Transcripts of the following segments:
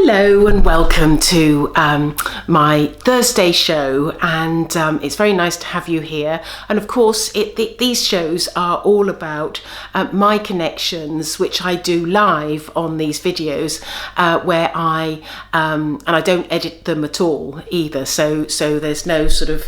Hello and welcome to my Thursday show, and it's very nice to have you here. And of course these shows are all about my connections, which I do live on these videos, where I and I don't edit them at all either, so there's no sort of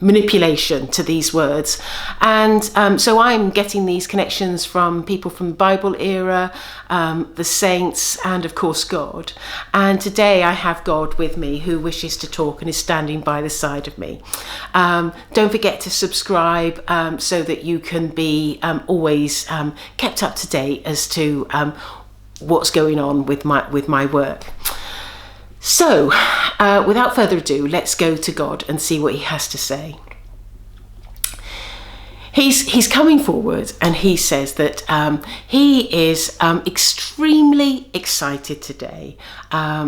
manipulation to these words. And so I'm getting these connections from people from the Bible era, the saints, and of course God. And today I have God with me who wishes to talk and is standing by the side of me. Don't forget to subscribe so that you can be always kept up to date as to what's going on with my work. So, without further ado, let's go to God and see what he has to say. He's coming forward and he says that he is extremely excited today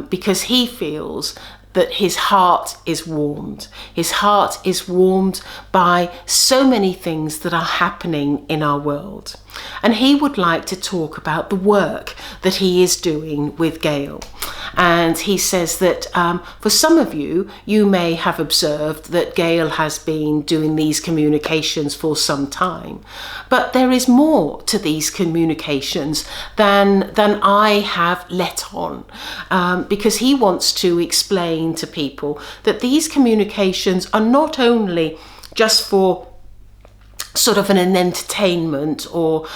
because he feels that his heart is warmed. His heart is warmed by so many things that are happening in our world. And he would like to talk about the work that he is doing with Gail. And he says that for some of you, you may have observed that Gail has been doing these communications for some time. But there is more to these communications than I have let on, because he wants to explain to people that these communications are not only just for sort of an entertainment or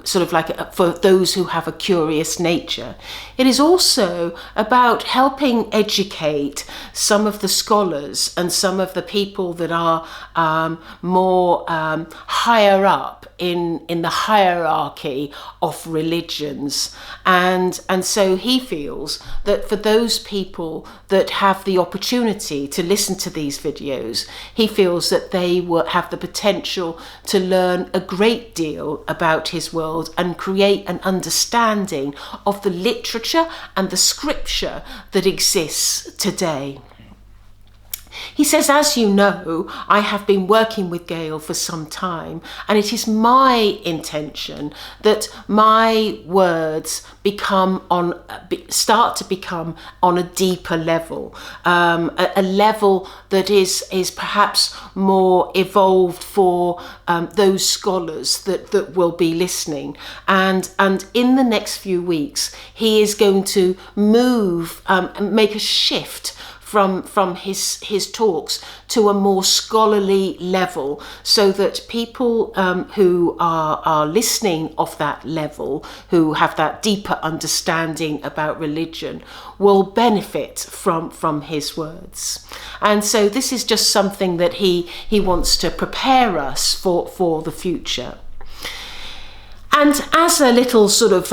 sort of like for those who have a curious nature. It is also about helping educate some of the scholars and some of the people that are more higher up in the hierarchy of religions. And so he feels that for those people that have the opportunity to listen to these videos, he feels that they will have the potential to learn a great deal about his world and create an understanding of the literature and the scripture that exists today. He says, as you know, I have been working with Gail for some time, and it is my intention that my words start to become on a deeper level, a level that is perhaps more evolved for those scholars that will be listening. And in the next few weeks, he is going to move, make a shift from his talks to a more scholarly level, so that people who are listening of that level, who have that deeper understanding about religion, will benefit from his words. And so this is just something that he wants to prepare us for the future. And as a little sort of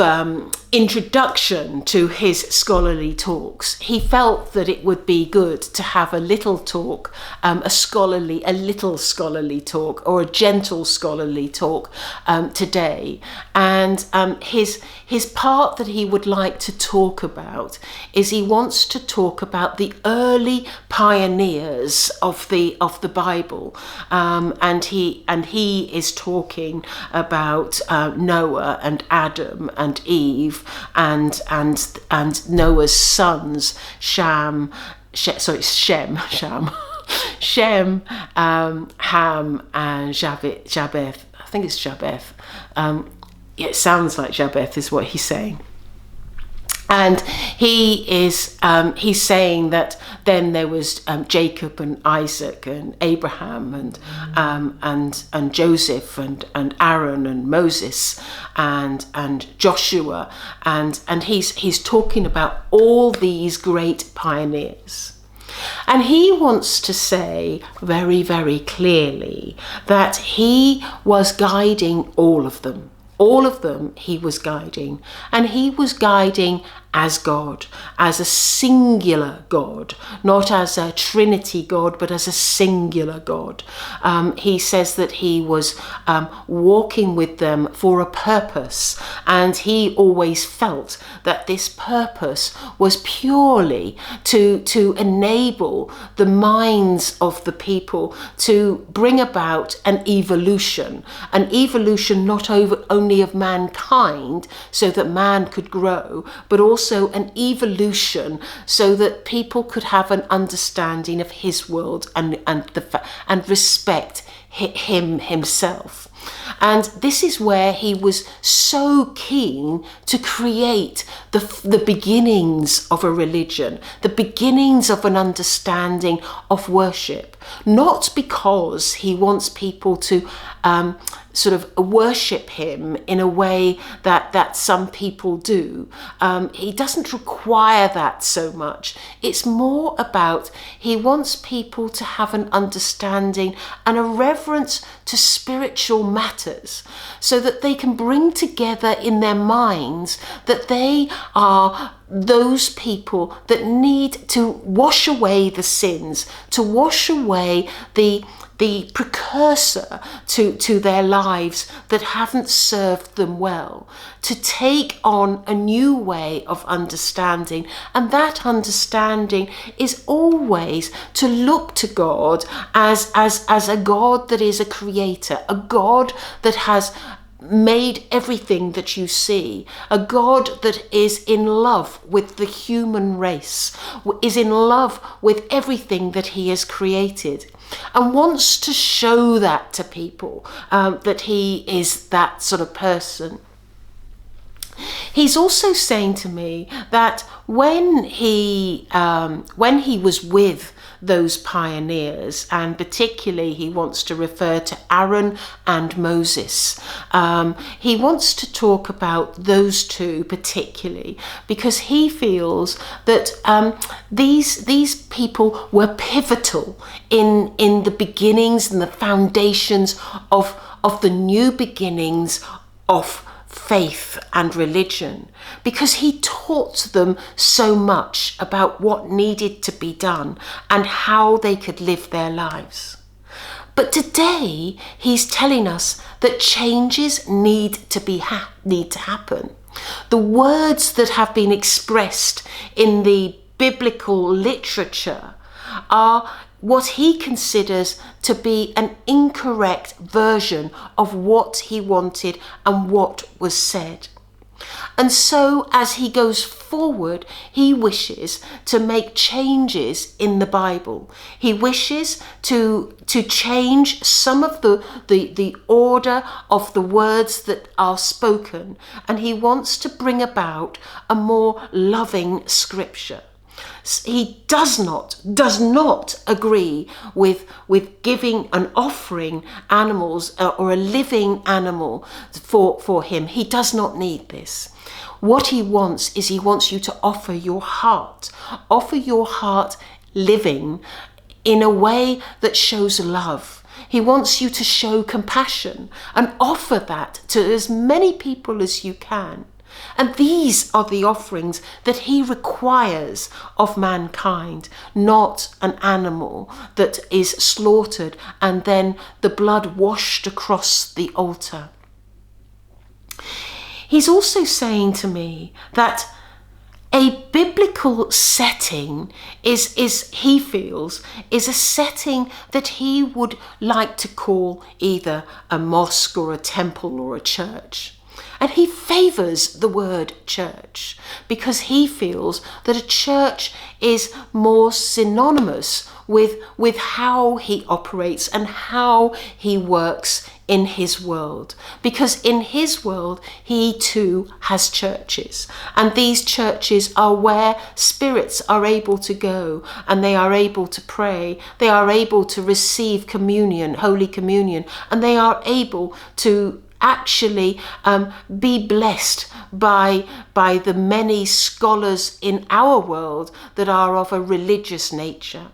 introduction to his scholarly talks, he felt that it would be good to have a little talk, a little scholarly talk, or a gentle scholarly talk today. And his part that he would like to talk about is he wants to talk about the early pioneers of the Bible, and he is talking about Noah and Adam and Eve and Noah's sons, Shem, Ham, and Japheth. I think it's Japheth. It sounds like Japheth is what he's saying. And he's saying that then there was Jacob and Isaac and Abraham and Joseph and Aaron and Moses and Joshua, and he's talking about all these great pioneers. And he wants to say very, very clearly that he was guiding all of them. All of them he was guiding, and he was guiding as God, as a singular God, not as a Trinity God, but as a singular God. He says that he was walking with them for a purpose, and he always felt that this purpose was purely to enable the minds of the people to bring about an evolution not only of mankind so that man could grow, but also an evolution so that people could have an understanding of his world and respect him himself. And this is where he was so keen to create the beginnings of a religion, the beginnings of an understanding of worship, not because he wants people to sort of worship him in a way that some people do. He doesn't require that so much. It's more about he wants people to have an understanding and a reverence to spiritual matters so that they can bring together in their minds that they are those people that need to wash away the sins, to wash away the precursor to their lives that haven't served them well, to take on a new way of understanding. And that understanding is always to look to God as a God that is a creator, a God that has made everything that you see, a God that is in love with the human race, is in love with everything that he has created, and wants to show that to people, that he is that sort of person. He's also saying to me that when he was with those pioneers, and particularly he wants to refer to Aaron and Moses. He wants to talk about those two particularly because he feels that these people were pivotal in the beginnings and the foundations of the new beginnings of faith and religion, because he taught them so much about what needed to be done and how they could live their lives. But today he's telling us that changes need to happen. The words that have been expressed in the biblical literature are what he considers to be an incorrect version of what he wanted and what was said. And so as he goes forward, he wishes to make changes in the Bible. He wishes to change some of the order of the words that are spoken, and he wants to bring about a more loving scripture. He does not agree with giving and offering animals or a living animal for him. He does not need this. What he wants is he wants you to offer your heart living in a way that shows love. He wants you to show compassion and offer that to as many people as you can. And these are the offerings that he requires of mankind, not an animal that is slaughtered and then the blood washed across the altar. He's also saying to me that a biblical setting is he feels, is a setting that he would like to call either a mosque or a temple or a church. And he favours the word church because he feels that a church is more synonymous with how he operates and how he works in his world. Because in his world, he too has churches. And these churches are where spirits are able to go and they are able to pray. They are able to receive communion, Holy Communion, and they are able to actually be blessed by the many scholars in our world that are of a religious nature.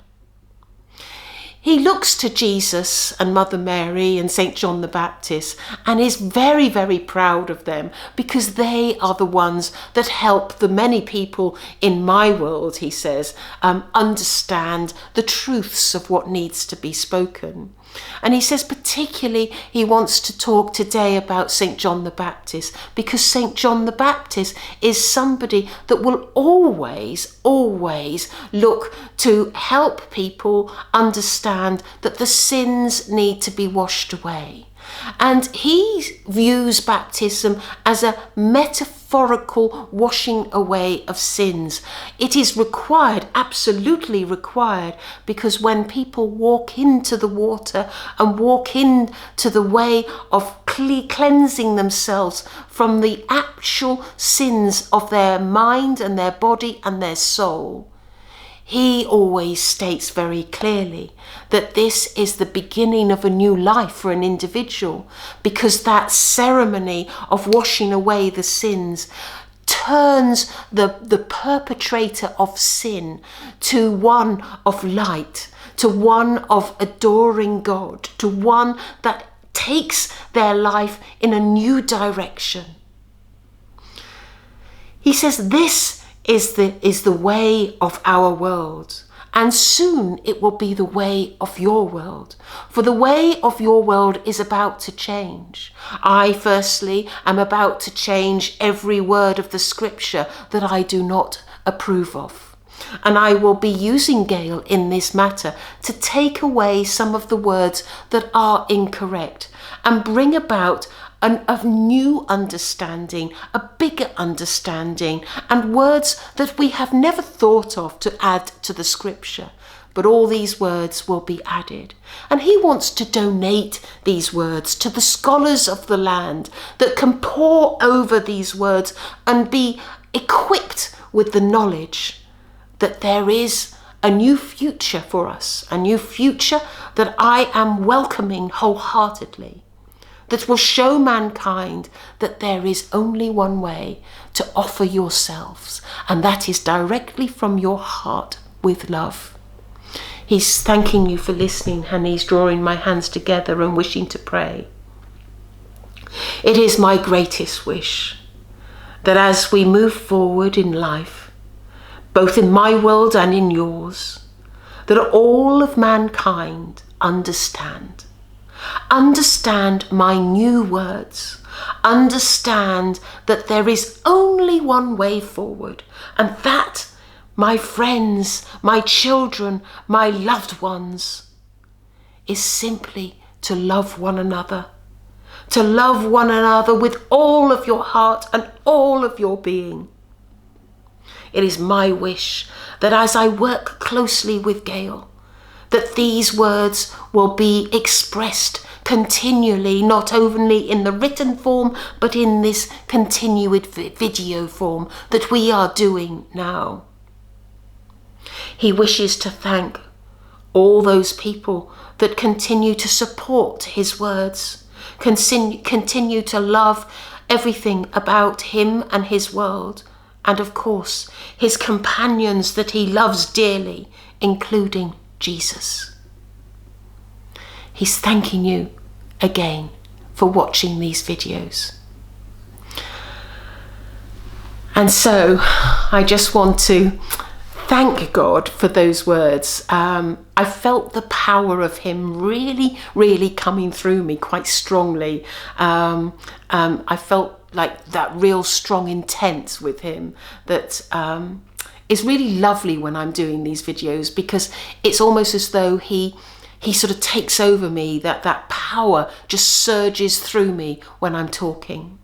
he looks to Jesus and Mother Mary and St. John the Baptist and is very, very proud of them, because they are the ones that help the many people in my world, he says, understand the truths of what needs to be spoken. And he says particularly he wants to talk today about St. John the Baptist, because St. John the Baptist is somebody that will always, always look to help people understand that the sins need to be washed away. And he views baptism as a metaphorical washing away of sins. It is required, absolutely required, because when people walk into the water and walk into the way of cleansing themselves from the actual sins of their mind and their body and their soul, he always states very clearly that this is the beginning of a new life for an individual, because that ceremony of washing away the sins turns the perpetrator of sin to one of light, to one of adoring God, to one that takes their life in a new direction. He says this is the way of our world, and soon it will be the way of your world, for the way of your world is about to change. I firstly am about to change every word of the scripture that I do not approve of, and I will be using Gail in this matter to take away some of the words that are incorrect and bring about a new understanding, a bigger understanding, and words that we have never thought of to add to the scripture. But all these words will be added. And he wants to donate these words to the scholars of the land that can pore over these words and be equipped with the knowledge that there is a new future for us, a new future that I am welcoming wholeheartedly, that will show mankind that there is only one way to offer yourselves, and that is directly from your heart with love. He's thanking you for listening, and he's drawing my hands together and wishing to pray. It is my greatest wish that as we move forward in life, both in my world and in yours, that all of mankind understand my new words, understand that there is only one way forward, and that, my friends, my children, my loved ones, is simply to love one another, with all of your heart and all of your being. It is my wish that as I work closely with Gail, that these words will be expressed continually, not only in the written form, but in this continued video form that we are doing now. He wishes to thank all those people that continue to support his words, continue to love everything about him and his world, and of course his companions that he loves dearly, including Jesus. He's thanking you again for watching these videos. And so I just want to thank God for those words. I felt the power of him really, really coming through me quite strongly. I felt like that real strong intent with him that is really lovely when I'm doing these videos, because it's almost as though he sort of takes over me, that power just surges through me when I'm talking.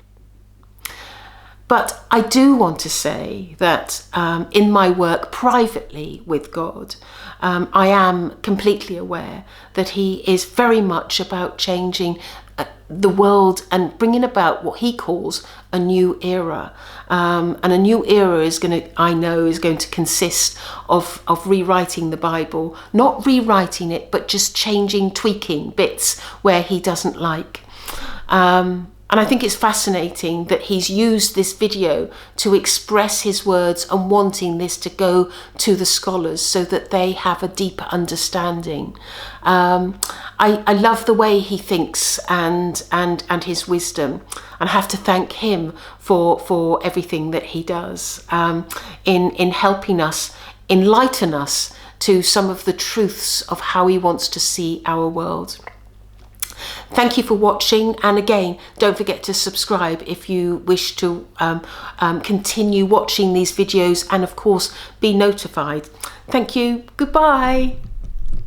But I do want to say that in my work privately with God, I am completely aware that he is very much about changing the world and bringing about what he calls a new era. And a new era is going to consist of rewriting the Bible, not rewriting it, but just changing, tweaking bits where he doesn't like. And I think it's fascinating that he's used this video to express his words and wanting this to go to the scholars so that they have a deeper understanding. I love the way he thinks and his wisdom. And I have to thank him for everything that he does in helping us, enlighten us to some of the truths of how he wants to see our world. Thank you for watching, and again, don't forget to subscribe if you wish to continue watching these videos and of course be notified. Thank you. Goodbye.